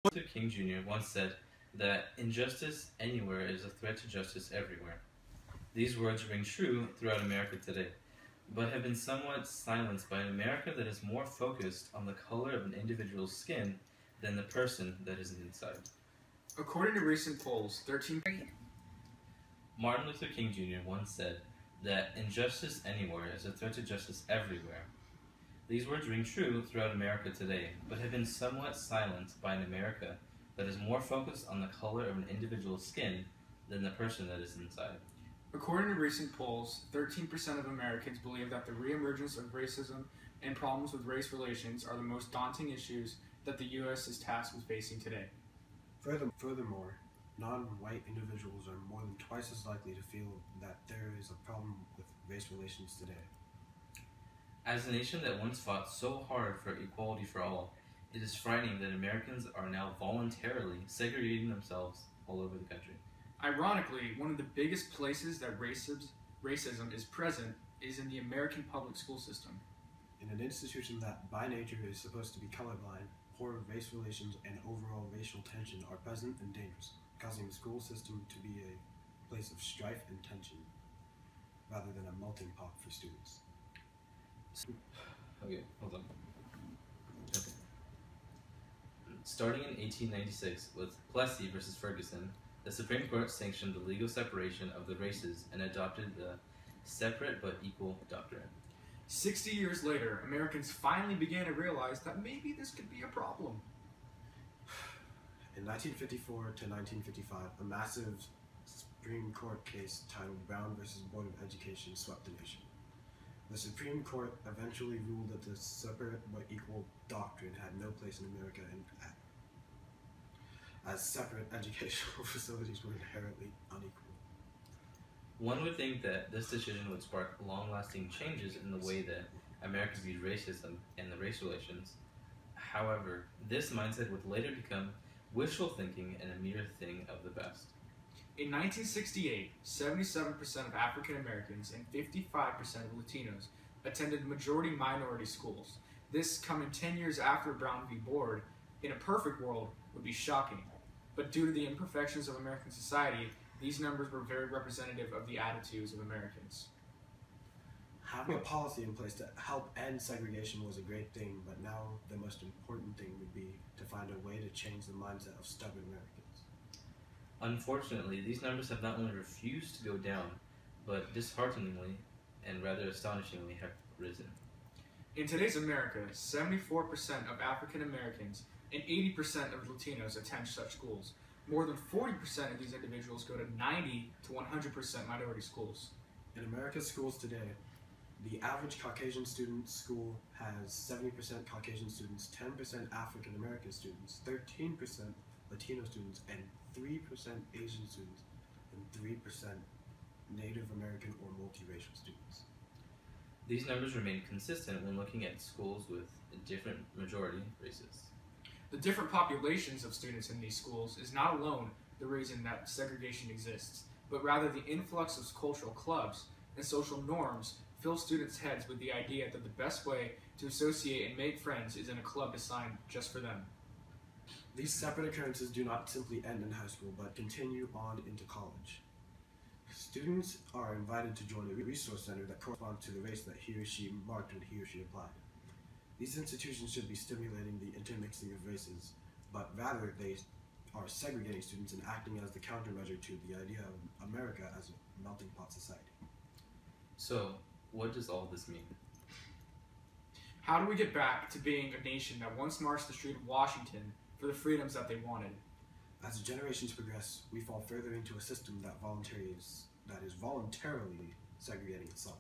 Martin Luther King Jr. once said that injustice anywhere is a threat to justice everywhere. These words ring true throughout America today, but have been somewhat silenced by an America that is more focused on the color of an individual's skin than the person that is inside. According to recent polls, 13. Martin Luther King Jr. once said that injustice anywhere is a threat to justice everywhere. These words ring true throughout America today, but have been somewhat silenced by an America that is more focused on the color of an individual's skin than the person that is inside. According to recent polls, 13% of Americans believe that the reemergence of racism and problems with race relations are the most daunting issues that the U.S. is tasked with facing today. Furthermore, non-white individuals are more than twice as likely to feel that there is a problem with race relations today. As a nation that once fought so hard for equality for all, it is frightening that Americans are now voluntarily segregating themselves all over the country. Ironically, one of the biggest places that racism is present is in the American public school system. In an institution that by nature is supposed to be colorblind, poor race relations and overall racial tension are present and dangerous, causing the school system to be a place of strife and tension, rather than a melting pot for students. Okay, hold on. Okay. Starting in 1896 with Plessy versus Ferguson, the Supreme Court sanctioned the legal separation of the races and adopted the separate but equal doctrine. 60 years later, Americans finally began to realize that maybe this could be a problem. In 1954 to 1955, a massive Supreme Court case titled Brown versus Board of Education swept the nation. The Supreme Court eventually ruled that the separate but equal doctrine had no place in America, and as separate educational facilities were inherently unequal. One would think that this decision would spark long-lasting changes in the way that America viewed racism and the race relations. However, this mindset would later become wishful thinking and a mere thing of the past. In 1968, 77% of African Americans and 55% of Latinos attended majority-minority schools. This, coming 10 years after Brown v. Board, in a perfect world, would be shocking. But due to the imperfections of American society, these numbers were very representative of the attitudes of Americans. Having a policy in place to help end segregation was a great thing, but now the most important thing would be to find a way to change the mindset of stubborn Americans. Unfortunately, these numbers have not only refused to go down, but dishearteningly and rather astonishingly have risen. In today's America, 74% of African Americans and 80% of Latinos attend such schools. More than 40% of these individuals go to 90 to 100% minority schools. In America's schools today, the average Caucasian student school has 70% Caucasian students, 10% African American students, 13% Latino students, and 3% Asian students, and 3% Native American or multiracial students. These numbers remain consistent when looking at schools with different majority races. The different populations of students in these schools is not alone the reason that segregation exists, but rather the influx of cultural clubs and social norms fill students' heads with the idea that the best way to associate and make friends is in a club designed just for them. These separate occurrences do not simply end in high school, but continue on into college. Students are invited to join a resource center that corresponds to the race that he or she marked when he or she applied. These institutions should be stimulating the intermixing of races, but rather they are segregating students and acting as the countermeasure to the idea of America as a melting pot society. So, what does all this mean? How do we get back to being a nation that once marched the street of Washington for the freedoms that they wanted? As the generations progress, we fall further into a system that is voluntarily segregating itself.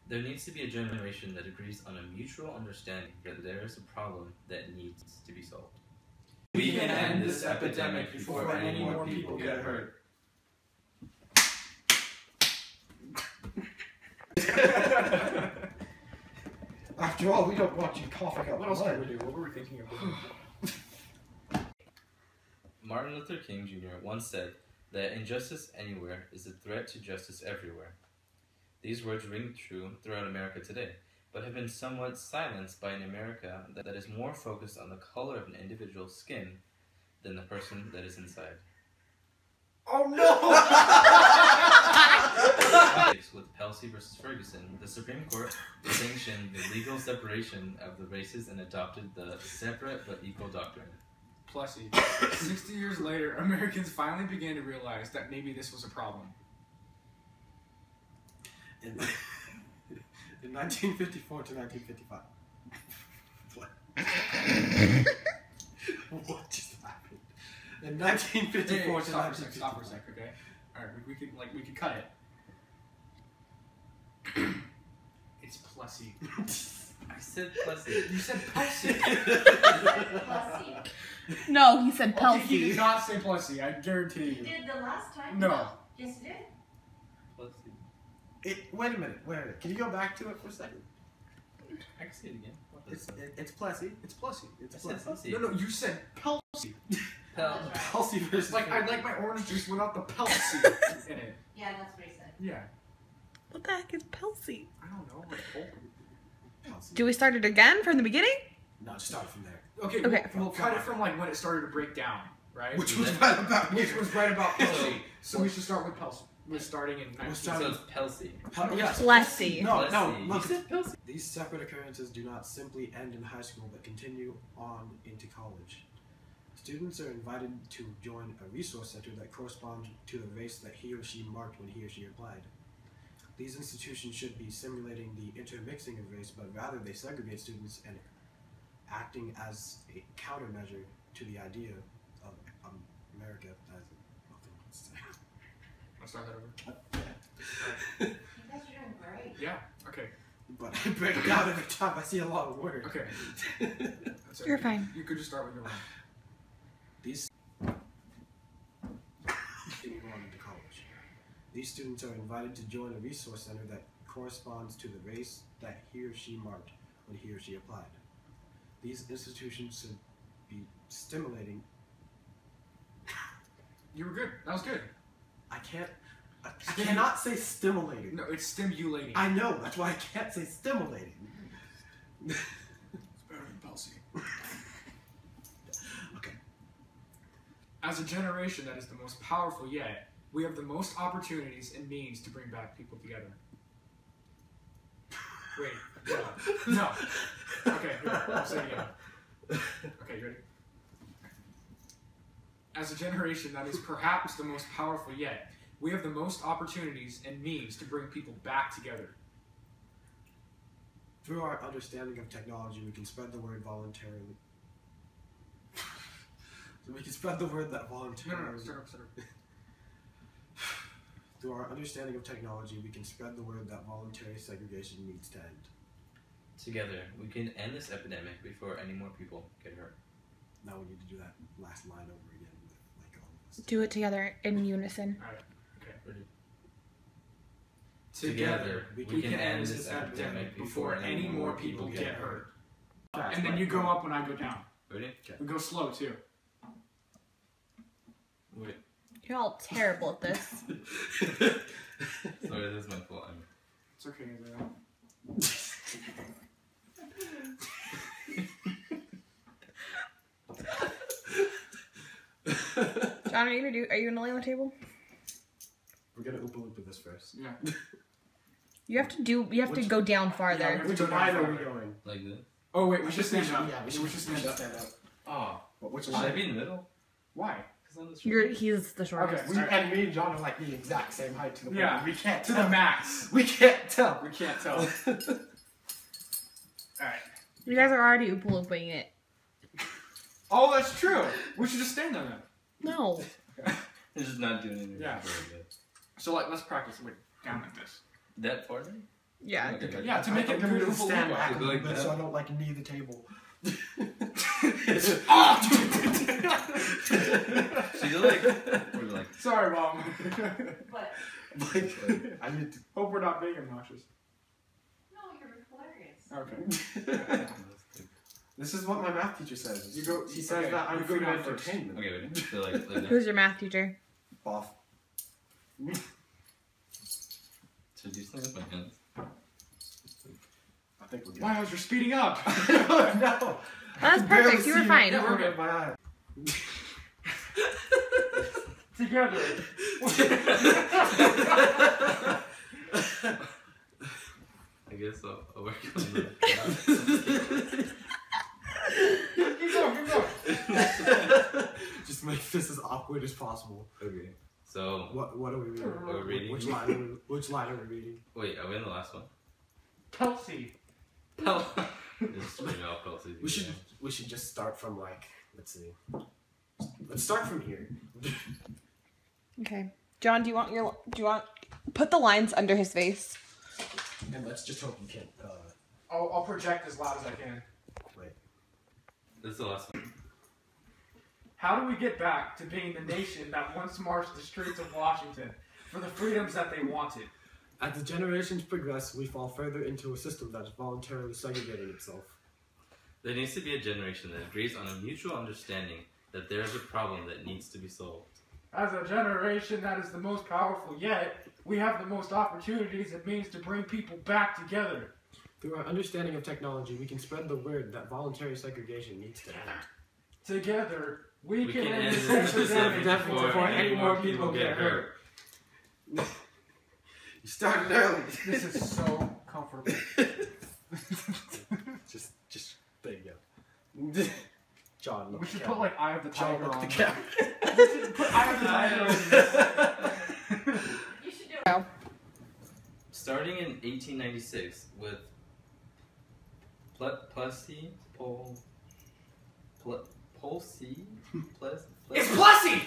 There needs to be a generation that agrees on a mutual understanding that there is a problem that needs to be solved. We can end this epidemic before any more people get hurt. After all, we don't want you coughing up What else can blood. we do? What were we thinking of doing? Martin Luther King Jr. once said that injustice anywhere is a threat to justice everywhere. These words ring true throughout America today, but but have been somewhat silenced by an America that is more focused on the color of an individual's skin than the person that is inside. Oh no! With Pelcy versus Ferguson, the Supreme Court sanctioned the legal separation of the races and adopted the separate but equal doctrine. Plessy. 60 years later, Americans finally began to realize that maybe this was a problem. In 1954 to 1955. What just happened? In 1954 to Stop for a 1955. sec, okay? Alright, we could cut it. It's Plessy. I said Plessy. You said Plessy. No, he said Okay, he did Pelcy. not say Plessy, I guarantee You you. did the last time? No. Yes, you did. Plessy. Wait a minute. Can you go back to it for a second? I can say it again. What is It's Plessy. It's Plessy. It's I said Plessy. Plessy. No, you said Plessy. Pelcy versus It's like, I like my orange juice without the Plessy in it. Yeah, that's what he said. Yeah. What the heck is Pelcy? I don't know, like Hulk. Pelcy. Do we start it again from the beginning? No, just start from there. Okay, Okay. we'll cut it from like when it started to break down, right? Which was right about Which was right about Plessy. So we should start with Plessy. We're starting in 19... So it's Pelcy. Yes. Plessy. No, Plessy. look. You said Pelcy. These separate occurrences do not simply end in high school but continue on into college. Students are invited to join a resource center that corresponds to the race that he or she marked when he or she applied. These institutions should be simulating the intermixing of race, but rather they segregate students and acting as a countermeasure to the idea of America as a... Let's start that over. You guys are doing great. Yeah, okay. But I break down every time I see a lot of words. Okay. That's it. You're fine. You could just start with your one. These continue on into college. These students are invited to join a resource center that corresponds to the race that he or she marked when he or she applied. These institutions should be stimulating. You were good. That was good. I cannot say stimulating. No, it's stimulating. I know, that's why I can't say stimulating. It's better than Pelcy. Okay. As a generation that is the most powerful yet, we have the most opportunities and means to bring back people together. Wait, no. Okay, here, I'll say it again. Okay, you ready? As a generation that is perhaps the most powerful yet, we have the most opportunities and means to bring people back together. Through our understanding of technology, we can spread the word voluntarily. So we can spread the word that voluntarily. No, start up. Through our understanding of technology, we can spread the word that voluntary segregation needs to end. Together, we can end this epidemic before any more people get hurt. Now we need to do that last line over again with like all of us. Do it together in unison. Alright, okay. Ready? Together, we can end this epidemic before any more people get hurt. And then you go up when I go down. Ready? We go slow too. Wait. You're all terrible at this. Sorry, this is my fault. It's okay, Isaiah. John, are you gonna lay on the table? We're gonna Oompa Loompa this first. Yeah. You have to go down farther. Which line are we going? Like this? Oh wait, we should stand up. Yeah, we should stand up. stand up. Oh. But which Should I be in the middle? Why? Because I'm the short. He's the shortest. Okay. And me and John are like the exact same height to the point. Yeah. We can't To tell. the max. We can't tell. We can't tell. Alright. You guys are already Oompa Loompa-ing it. Oh, that's true. We should just stand on that. No. It's just not doing anything. Yeah. Very good. So like, let's practice like down like this. That farther? Yeah. Okay. Yeah, to make it I'm gonna beautiful. stand back a Go little like bit that. so I don't like knee the table. So you're like, we're like, Sorry, Mom. But, I need to. Hope we're not being obnoxious. no, you're hilarious. Okay. This is what my math teacher says. You go- She says okay, that I'm you go food down first. entertainment. okay, ready? So like that. Who's your math teacher? Boff. So do something with my hands. think we're good. Miles, you're speeding up. No. That's perfect. You were fine. Yeah, we're good. My eye. Together. I guess I'll work on that. Keep going. Just make this as awkward as possible. Okay. So, What are we reading? we're reading. Which line are we reading? Wait, are we in the last one? Kelsey. Just bring out Kelsey. We should just start from let's see. Let's start from here. Okay. John, do you want put the lines under his face? And let's just hope you can't. I'll project as loud as I can. Wait. This is the last one. How do we get back to being the nation that once marched the streets of Washington for the freedoms that they wanted? As the generations progress, we fall further into a system that is voluntarily segregating itself. There needs to be a generation that agrees on a mutual understanding that there is a problem that needs to be solved. As a generation that is the most powerful yet, we have the most opportunities and means to bring people back together. Through our understanding of technology, we can spread the word that voluntary segregation needs to end. Together, we can end end this this epidemic before any more people get hurt. You started early. This is so comfortable. Just there you go. John, look We at should the put camera. Eye of the John, Tiger look on. at the camera. Put Eye of the Tiger on. You should do Oh. Starting in 1896 with Plessy, It's Plessy!